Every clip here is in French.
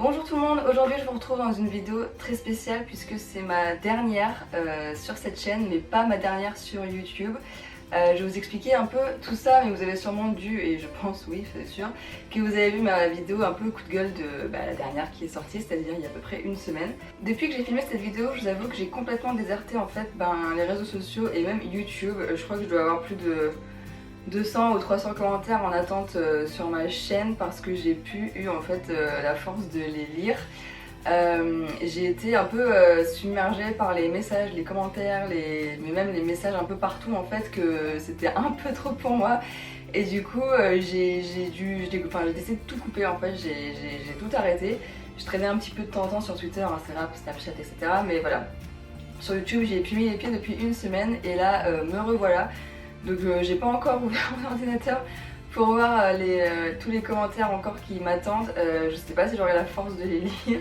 Bonjour tout le monde, aujourd'hui je vous retrouve dans une vidéo très spéciale puisque c'est ma dernière sur cette chaîne mais pas ma dernière sur YouTube. Je vais vous expliquer un peu tout ça, mais vous avez sûrement dû, et je pense oui c'est sûr, que vous avez vu ma vidéo un peu coup de gueule de la dernière qui est sortie, c'est-à-dire il y a à peu près une semaine. Depuis que j'ai filmé cette vidéo, je vous avoue que j'ai complètement déserté en fait les réseaux sociaux et même YouTube. Je crois que je dois avoir plus de 200 ou 300 commentaires en attente sur ma chaîne parce que j'ai pu eu en fait la force de les lire. J'ai été un peu submergée par les messages, les commentaires, mais même les messages un peu partout en fait, que c'était un peu trop pour moi. Et du coup j'ai décidé de tout couper en fait, j'ai tout arrêté. Je traînais un petit peu de temps en temps sur Twitter, Instagram, Snapchat, etc. Mais voilà, sur YouTube j'ai plus mis les pieds depuis une semaine et là me revoilà. Donc j'ai pas encore ouvert mon ordinateur pour voir tous les commentaires encore qui m'attendent. Je sais pas si j'aurai la force de les lire.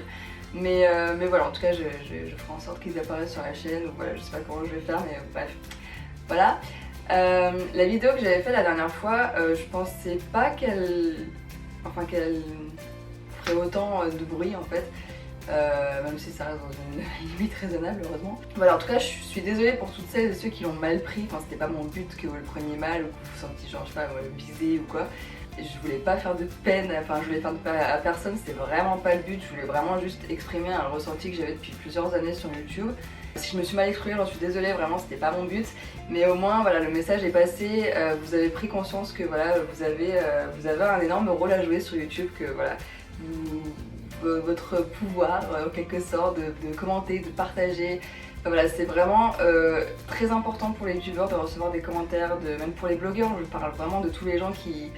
Mais voilà, en tout cas je ferai en sorte qu'ils apparaissent sur la chaîne. Ou voilà, je sais pas comment je vais faire, mais bref. Voilà. La vidéo que j'avais faite la dernière fois, je pensais pas qu'elle ferait autant de bruit en fait. Même si ça reste dans une limite raisonnable heureusement. Voilà, en tout cas je suis désolée pour toutes celles et ceux qui l'ont mal pris. Enfin c'était pas mon but que vous le preniez mal ou que vous vous sentiez genre je sais pas visé ou quoi. Je voulais pas faire de peine, je voulais faire de peine à personne, c'était vraiment pas le but. Je voulais vraiment juste exprimer un ressenti que j'avais depuis plusieurs années sur YouTube. Si je me suis mal exprimée, j'en suis désolée, vraiment c'était pas mon but. Mais au moins voilà, le message est passé, vous avez pris conscience que voilà, vous avez un énorme rôle à jouer sur YouTube, que voilà, votre pouvoir en quelque sorte de commenter, de partager. Enfin, voilà, c'est vraiment très important pour les youtubeurs de recevoir des commentaires, même pour les blogueurs. Je parle vraiment de tous les gens qui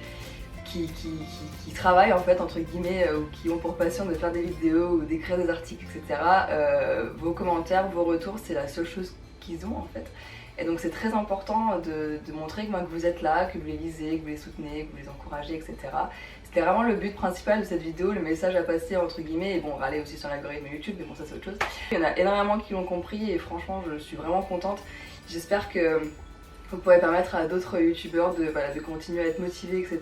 travaillent en fait entre guillemets ou qui ont pour passion de faire des vidéos ou d'écrire des articles, etc. Vos commentaires, vos retours, c'est la seule chose qu'ils ont en fait. Et donc c'est très important de montrer que vous êtes là, que vous les lisez, que vous les soutenez, que vous les encouragez, etc. C'était vraiment le but principal de cette vidéo, le message à passer entre guillemets. Et bon, on va aller aussi sur l'algorithme YouTube, mais bon ça c'est autre chose. Il y en a énormément qui l'ont compris et franchement je suis vraiment contente. J'espère que vous pourrez permettre à d'autres youtubeurs de continuer à être motivés, etc.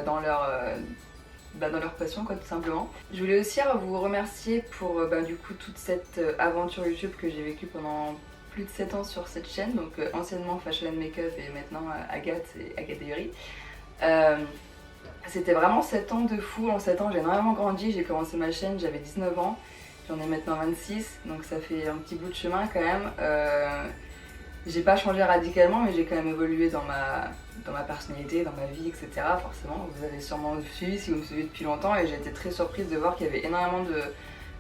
dans leur passion quoi, tout simplement. Je voulais aussi vous remercier pour du coup toute cette aventure YouTube que j'ai vécue pendant plus de 7 ans sur cette chaîne, donc anciennement Fashion and Makeup et maintenant Agathe et Agathe et Yuri. C'était vraiment 7 ans de fou. En 7 ans j'ai énormément grandi, j'ai commencé ma chaîne, j'avais 19 ans, j'en ai maintenant 26, donc ça fait un petit bout de chemin quand même. J'ai pas changé radicalement, mais j'ai quand même évolué dans ma personnalité, dans ma vie, etc. Forcément, vous avez sûrement suivi si vous me suivez depuis longtemps, et j'ai été très surprise de voir qu'il y avait énormément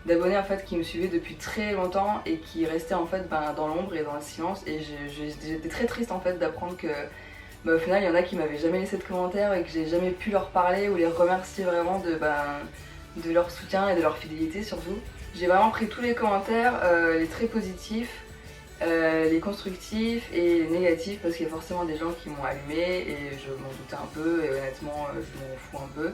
d'abonnés en fait qui me suivaient depuis très longtemps et qui restaient en fait dans l'ombre et dans le silence. Et j'étais très triste en fait d'apprendre que au final il y en a qui m'avaient jamais laissé de commentaires et que j'ai jamais pu leur parler ou les remercier vraiment de leur soutien et de leur fidélité surtout. J'ai vraiment pris tous les commentaires, les très positifs, les constructifs et les négatifs, parce qu'il y a forcément des gens qui m'ont allumé et je m'en doutais un peu, et honnêtement je m'en fous un peu.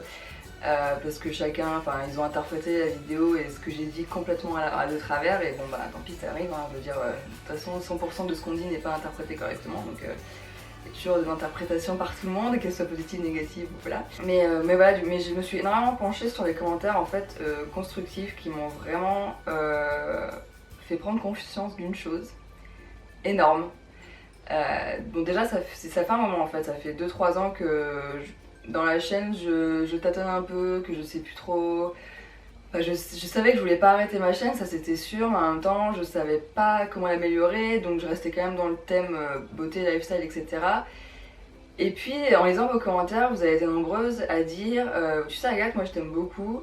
Parce que chacun, ils ont interprété la vidéo et ce que j'ai dit complètement de travers, et bon tant pis ça arrive, je veux dire, de toute façon 100% de ce qu'on dit n'est pas interprété correctement, donc il y a toujours des interprétations par tout le monde, qu'elles soient positives, négatives, voilà. Mais je me suis énormément penchée sur les commentaires en fait constructifs qui m'ont vraiment fait prendre conscience d'une chose énorme. Bon déjà ça fait un moment en fait, ça fait 2-3 ans que dans la chaîne je tâtonne un peu, que je sais plus trop. Je savais que je voulais pas arrêter ma chaîne, ça c'était sûr, mais en même temps je savais pas comment l'améliorer, donc je restais quand même dans le thème beauté, lifestyle, etc. Et puis en lisant vos commentaires, vous avez été nombreuses à dire tu sais Agathe, moi je t'aime beaucoup,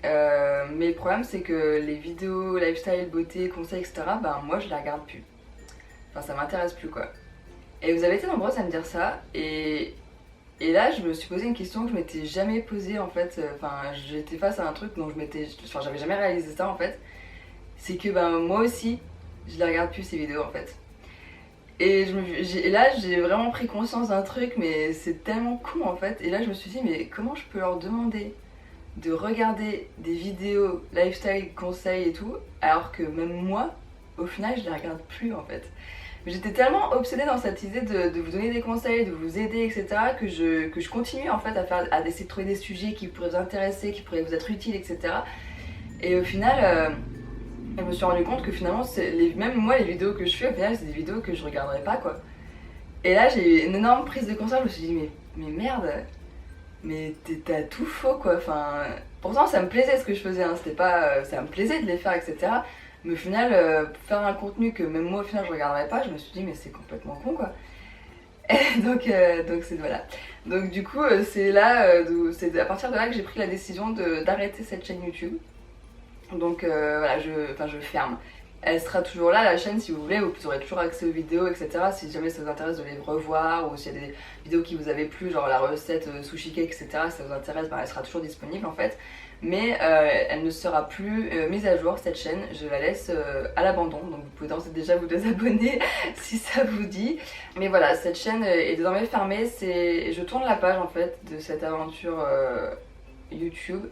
mais le problème c'est que les vidéos lifestyle, beauté, conseils, etc. Moi je les regarde plus. Enfin ça m'intéresse plus quoi. Et vous avez été nombreuses à me dire ça, et là je me suis posé une question que je m'étais jamais posée en fait. J'étais face à un truc dont j'avais jamais réalisé ça en fait. C'est que moi aussi je les regarde plus ces vidéos en fait. Et là j'ai vraiment pris conscience d'un truc, mais c'est tellement con en fait. Et là je me suis dit mais comment je peux leur demander de regarder des vidéos lifestyle, conseils et tout, alors que même moi au final je les regarde plus en fait. J'étais tellement obsédée dans cette idée de vous donner des conseils, de vous aider, etc. que je continue en fait à essayer de trouver des sujets qui pourraient vous intéresser, qui pourraient vous être utiles, etc. Et au final, je me suis rendu compte que finalement, même moi, les vidéos que je fais, au final, c'est des vidéos que je regarderais pas, quoi. Et là, j'ai eu une énorme prise de conscience, je me suis dit, mais merde, mais t'as tout faux, quoi. Enfin, pourtant, ça me plaisait ce que je faisais, hein. C'était pas, ça me plaisait de les faire, etc. Mais au final, faire un contenu que même moi, au final, je regarderais pas, je me suis dit, mais c'est complètement con, quoi. Et donc c'est voilà. Donc du coup, c'est là, c'est à partir de là que j'ai pris la décision d'arrêter cette chaîne YouTube. Donc voilà, je ferme. Elle sera toujours là, la chaîne, si vous voulez, vous aurez toujours accès aux vidéos, etc. Si jamais ça vous intéresse de les revoir, ou s'il y a des vidéos qui vous avaient plu, genre la recette sushi cake, etc. Si ça vous intéresse, elle sera toujours disponible en fait. Mais elle ne sera plus mise à jour, cette chaîne. Je la laisse à l'abandon, donc vous pouvez d'ores et déjà vous désabonner si ça vous dit. Mais voilà, cette chaîne est désormais fermée. Je tourne la page en fait de cette aventure YouTube.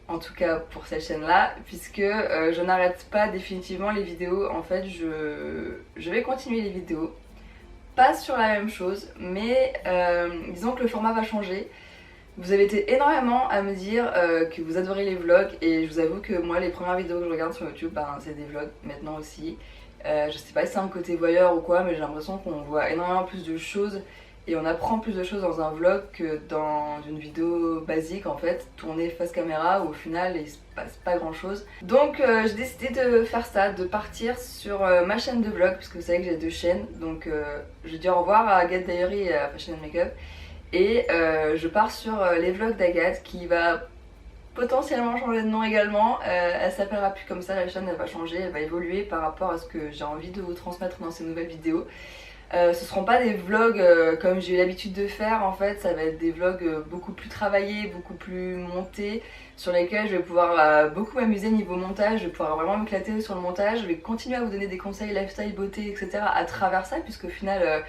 En tout cas pour cette chaîne là, puisque je n'arrête pas définitivement les vidéos. En fait, je vais continuer les vidéos, pas sur la même chose, mais disons que le format va changer. Vous avez été énormément à me dire que vous adorez les vlogs, et je vous avoue que moi les premières vidéos que je regarde sur YouTube, c'est des vlogs maintenant aussi. Je sais pas si c'est un côté voyeur ou quoi, mais j'ai l'impression qu'on voit énormément plus de choses et on apprend plus de choses dans un vlog que dans une vidéo basique en fait, tournée face caméra, où au final il se passe pas grand chose. Donc j'ai décidé de faire ça, de partir sur ma chaîne de vlog, puisque vous savez que j'ai 2 chaînes. Donc je dis au revoir à Agathe Diary et à Fashion & Makeup, et je pars sur les vlogs d'Agathe, qui va potentiellement changer de nom également. Elle s'appellera plus comme ça, la chaîne elle va changer, elle va évoluer par rapport à ce que j'ai envie de vous transmettre dans ces nouvelles vidéos. Ce seront pas des vlogs comme j'ai eu l'habitude de faire en fait, ça va être des vlogs beaucoup plus travaillés, beaucoup plus montés, sur lesquels je vais pouvoir beaucoup m'amuser niveau montage, je vais pouvoir vraiment m'éclater sur le montage, je vais continuer à vous donner des conseils lifestyle, beauté, etc. à travers ça, puisqu'au final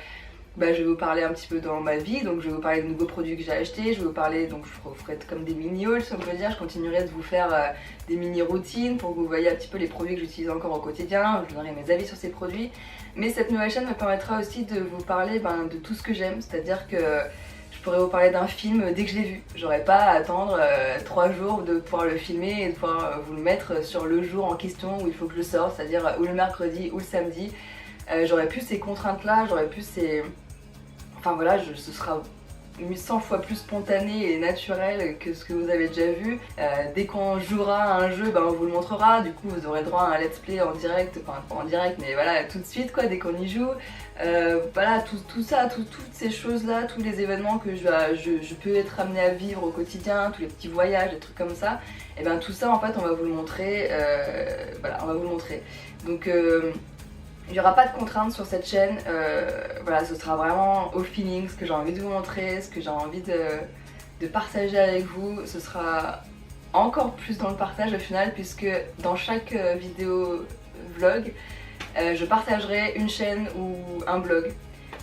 je vais vous parler un petit peu dans ma vie, donc je vais vous parler de nouveaux produits que j'ai achetés, je vais vous parler, donc je vous ferai comme des mini hauls, si on peut dire, je continuerai de vous faire des mini routines pour que vous voyez un petit peu les produits que j'utilise encore au quotidien, je donnerai mes avis sur ces produits. Mais cette nouvelle chaîne me permettra aussi de vous parler de tout ce que j'aime, c'est-à-dire que je pourrais vous parler d'un film dès que je l'ai vu. J'aurais pas à attendre 3 jours de pouvoir le filmer et de pouvoir vous le mettre sur le jour en question où il faut que je le sorte, c'est-à-dire ou le mercredi ou le samedi. J'aurais plus ces contraintes-là, j'aurais plus ces... Enfin voilà, ce sera 100 fois plus spontané et naturel que ce que vous avez déjà vu. Dès qu'on jouera à un jeu, on vous le montrera, du coup vous aurez droit à un let's play en direct, enfin pas en direct mais voilà tout de suite quoi, dès qu'on y joue. Voilà tout ça, toutes ces choses là, tous les événements que je peux être amenée à vivre au quotidien, tous les petits voyages, des trucs comme ça, et bien tout ça en fait on va vous le montrer, voilà on va vous le montrer. Donc il n'y aura pas de contraintes sur cette chaîne, voilà, ce sera vraiment au feeling, ce que j'ai envie de vous montrer, ce que j'ai envie de partager avec vous. Ce sera encore plus dans le partage au final, puisque dans chaque vidéo vlog, je partagerai une chaîne ou un blog.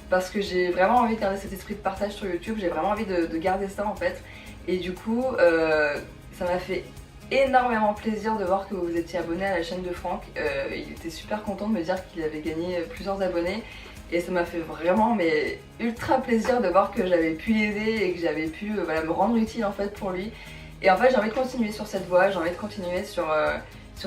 Parce que j'ai vraiment envie de garder cet esprit de partage sur YouTube, j'ai vraiment envie de garder ça en fait. Et du coup, ça m'a fait énormément plaisir de voir que vous étiez abonné à la chaîne de Franck. Il était super content de me dire qu'il avait gagné plusieurs abonnés, et ça m'a fait vraiment ultra plaisir de voir que j'avais pu l'aider et que j'avais pu me rendre utile en fait pour lui. Et en fait j'ai envie de continuer sur cette voie, j'ai envie de continuer sur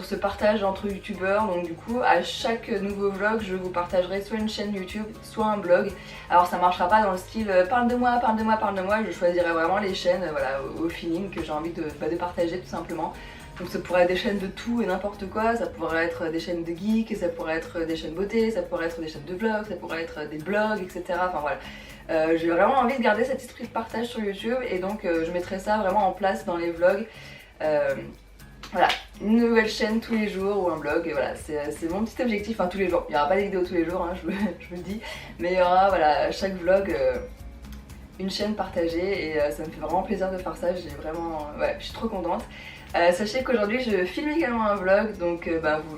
ce partage entre youtubeurs. Donc du coup à chaque nouveau vlog je vous partagerai soit une chaîne YouTube, soit un blog. Alors ça marchera pas dans le style parle de moi, parle de moi, parle de moi. Je choisirai vraiment les chaînes voilà, au feeling que j'ai envie de partager tout simplement. Donc ça pourrait être des chaînes de tout et n'importe quoi, ça pourrait être des chaînes de geeks, ça pourrait être des chaînes beauté, ça pourrait être des chaînes de vlogs, ça pourrait être des blogs, etc. Enfin voilà. J'ai vraiment envie de garder cet esprit de partage sur YouTube, et donc je mettrai ça vraiment en place dans les vlogs. Voilà, une nouvelle chaîne tous les jours ou un blog, et voilà, c'est mon petit objectif, enfin tous les jours. Il n'y aura pas des vidéos tous les jours, hein, je vous le dis, mais il y aura voilà, chaque vlog une chaîne partagée, et ça me fait vraiment plaisir de faire ça, je suis trop contente. Sachez qu'aujourd'hui je filme également un vlog, donc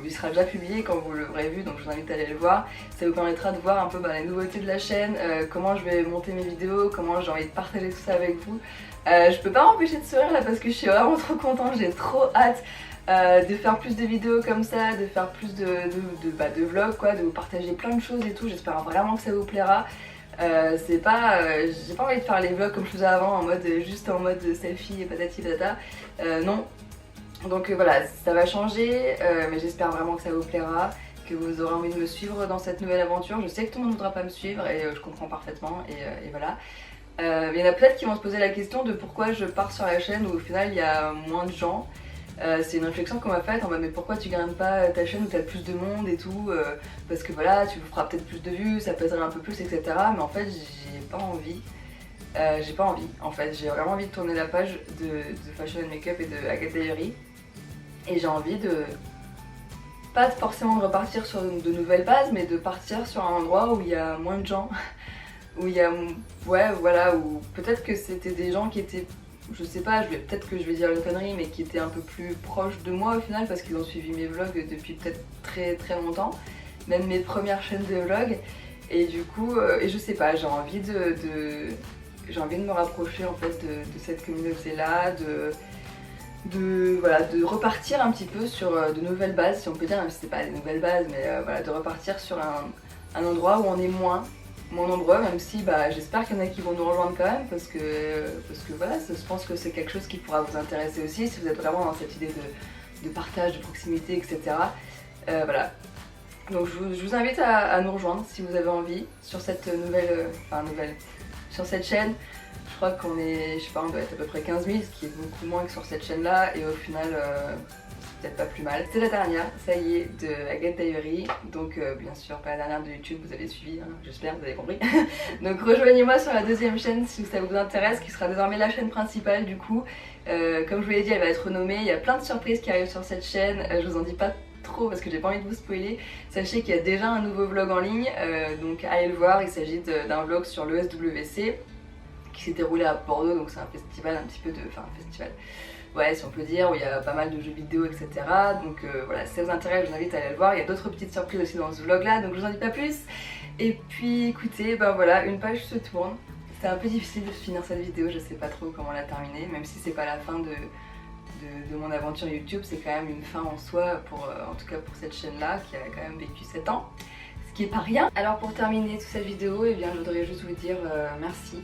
il sera déjà publié quand vous l'aurez vu, donc je vous invite à aller le voir. Ça vous permettra de voir un peu les nouveautés de la chaîne, comment je vais monter mes vidéos, comment j'ai envie de partager tout ça avec vous. Je peux pas m'empêcher de sourire là parce que je suis vraiment trop contente, j'ai trop hâte de faire plus de vidéos comme ça, de faire plus de vlogs quoi, de vous partager plein de choses et tout. J'espère vraiment que ça vous plaira. J'ai pas envie de faire les vlogs comme je faisais avant, juste en mode selfie et patati patata. Non, Donc voilà, ça va changer, mais j'espère vraiment que ça vous plaira, que vous aurez envie de me suivre dans cette nouvelle aventure. Je sais que tout le monde ne voudra pas me suivre et je comprends parfaitement et voilà. Il y en a peut-être qui vont se poser la question de pourquoi je pars sur la chaîne où au final il y a moins de gens. C'est une réflexion qu'on m'a faite en mode mais pourquoi tu gagnes pas ta chaîne où t'as plus de monde et tout, parce que voilà, tu feras peut-être plus de vues, ça pèserait un peu plus, etc. Mais en fait j'ai pas envie. J'ai pas envie en fait, j'ai vraiment envie de tourner la page de Fashion and Makeup et de Agathe Diary. Et j'ai envie de, pas forcément de repartir sur de nouvelles bases, mais de partir sur un endroit où il y a moins de gens, où il y a, ouais voilà, où peut-être que c'était des gens qui étaient, je sais pas, peut-être que je vais dire une connerie, mais qui étaient un peu plus proches de moi au final, parce qu'ils ont suivi mes vlogs depuis peut-être très très longtemps, même mes premières chaînes de vlogs, et du coup, et je sais pas, j'ai envie j'ai envie de me rapprocher en fait de cette communauté là, voilà, de repartir un petit peu sur de nouvelles bases, si on peut dire, même si c'est pas des nouvelles bases, mais voilà, de repartir sur un endroit où on est moins nombreux, même si bah, j'espère qu'il y en a qui vont nous rejoindre quand même, parce que voilà, je pense que c'est quelque chose qui pourra vous intéresser aussi, si vous êtes vraiment dans cette idée de partage, de proximité, etc. Voilà. Donc je vous invite à nous rejoindre si vous avez envie sur cette sur cette chaîne. Je crois qu'on est, je sais pas, on doit être à peu près 15 000, ce qui est beaucoup moins que sur cette chaîne-là, et au final, c'est peut-être pas plus mal. C'est la dernière, ça y est, de Agathe Diary, donc bien sûr pas la dernière de YouTube, vous avez suivi, hein, j'espère, vous avez compris. Donc rejoignez-moi sur la deuxième chaîne si ça vous intéresse, qui sera désormais la chaîne principale du coup. Comme je vous l'ai dit, elle va être renommée, il y a plein de surprises qui arrivent sur cette chaîne, je vous en dis pas trop parce que j'ai pas envie de vous spoiler. Sachez qu'il y a déjà un nouveau vlog en ligne, donc allez le voir, il s'agit d'un vlog sur l'ESWC, qui s'est déroulé à Bordeaux, donc c'est un festival un petit peu de... Enfin un festival, ouais si on peut dire, où il y a pas mal de jeux vidéo, etc. Donc voilà, si ça vous intéresse, je vous invite à aller le voir. Il y a d'autres petites surprises aussi dans ce vlog là, donc je vous en dis pas plus. Et puis écoutez, ben voilà, une page se tourne. C'est un peu difficile de finir cette vidéo, je sais pas trop comment la terminer, même si c'est pas la fin de mon aventure YouTube, c'est quand même une fin en soi, en tout cas pour cette chaîne là, qui a quand même vécu 7 ans, ce qui est pas rien. Alors pour terminer toute cette vidéo, eh bien, je voudrais juste vous dire merci.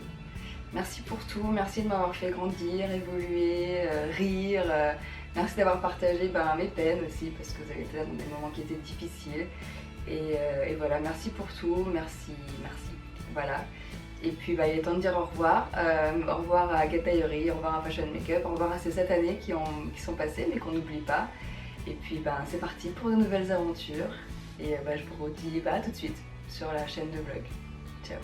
Merci pour tout, merci de m'avoir fait grandir, évoluer, rire, merci d'avoir partagé mes peines aussi parce que vous avez été là dans des moments qui étaient difficiles et voilà, merci pour tout, merci, voilà. Et puis il est temps de dire au revoir à Agathe Diary, au revoir à Fashion Makeup, au revoir à ces 7 années qui sont passées mais qu'on n'oublie pas. Et puis c'est parti pour de nouvelles aventures et je vous redis à tout de suite sur la chaîne de vlog. Ciao.